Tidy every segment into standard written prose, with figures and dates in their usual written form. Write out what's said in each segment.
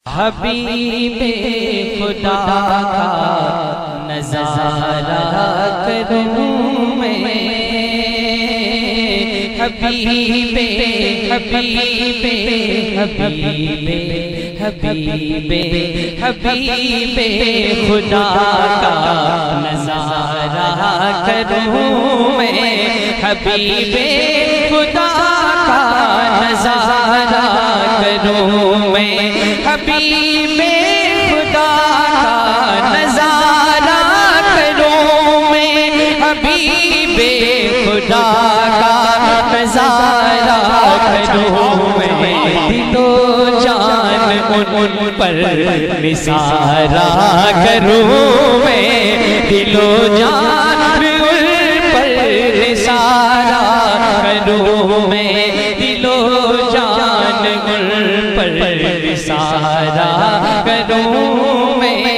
हबीबे खुदा का नज़ारा करूं मैं, हबीबे हबीबे हबीबे हबीबे हबीबे खुदा का नज़ारा करूं मैं, हबीबे खुदा का नज़ारा करूं मैं, हबीबे खुदा का नज़ारा करूं मैं, हबीबे खुदा का नज़ारा करूं मैं, दिलो जान उन पर निसारा करूं मैं, दिलो जान उन पर निसारा करूं मैं, दिलो जान उन पर निसारा करूं मैं,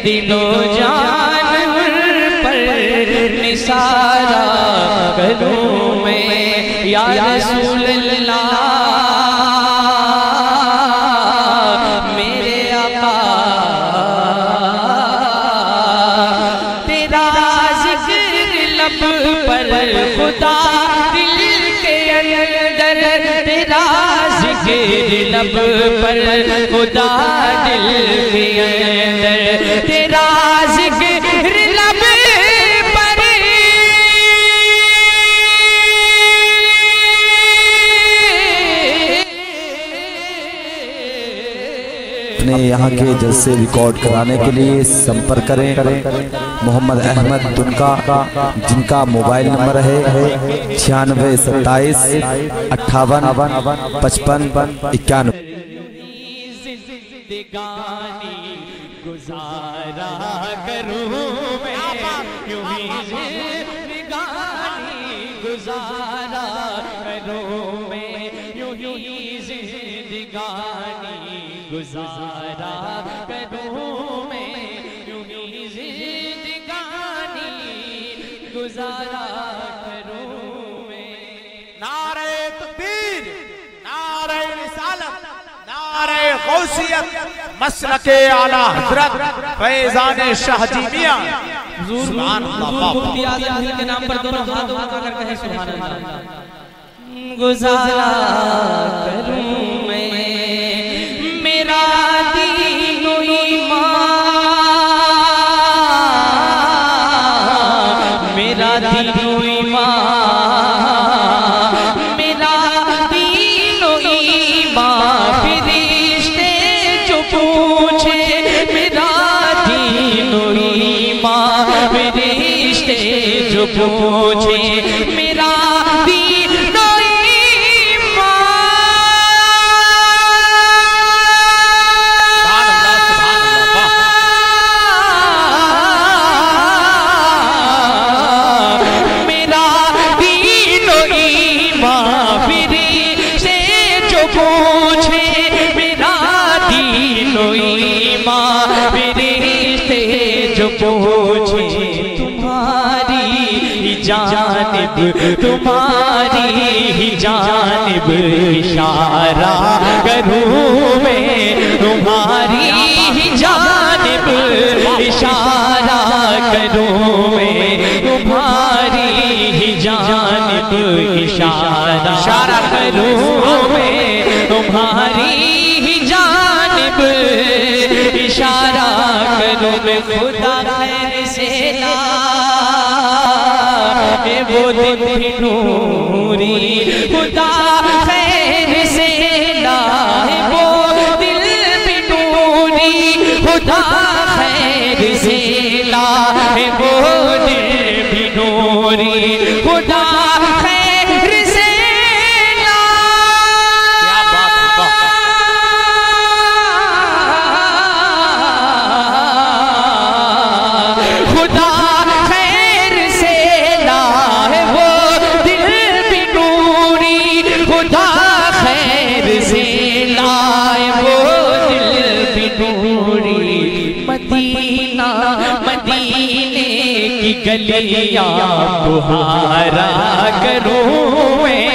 दिलो जान उन पर निसारा करूं मैं। या रसूल अल्लाह मेरे आका, तेरा जिक्र लब पर खुदा दिल के अंदर, तेरा जिक्र लब पर खुदा दिल के अंदर, तेरा जिक्र लब पर अपने यहाँ के जलसे रिकॉर्ड कराने के लिए संपर्क करें मोहम्मद अहमद दुनका, जिनका मोबाइल नंबर है 96 27 58 55 91। गुजारा करूं मैं, यूं ही जिंदगानी गुजारा करूं मैं, यूं ही जिंदगानी गुजारा करूं मैं, यूं ही जिंदगानी गुजारा करूं मैं। नारे तकबीर, नारे रिसालत, नारे गौसियत, मसलके आला हजरत फैजान शाहजीमिया सुभान अल्लाह। मुफ्ती आज़म हिंद के नाम पर दोनों हाथ उठाकर कहें सुभान अल्लाह। गुजारा करूं मैं, मेरा दीन ईमान, मेरा दीन ईमान, मेरा दीन ईमान, फरिश्ते जो पूछे मेरा दीन ईमान, फरिश्ते जो पूछे मेरा जानिब, तुम्हारी ही जानिब इशारा करूं मैं, तुम्हारी ही जानिब इशारा करूं मैं, तुम्हारी ही जानिब इशारा करूं मैं, तुम्हारी ही जानिब इशारा करूं मैं। खुदा खैर से वो दिन भी नूरी, खुदा खैर से लाए वो दिल भी नूरी, खुदा खैर से लाए वो दिल भी नूरी, खुदा खैर से मदीना मदीने की गलियां बुहारा करूं मैं,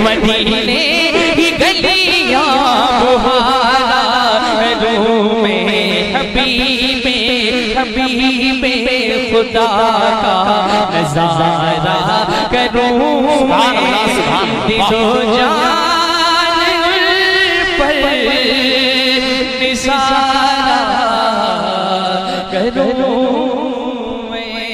मदीने की गलियां बुहारा करूं हबीबे हबीबे खुदा का नज़ारा करूं दिलो जान पर निसारा करूं मैं।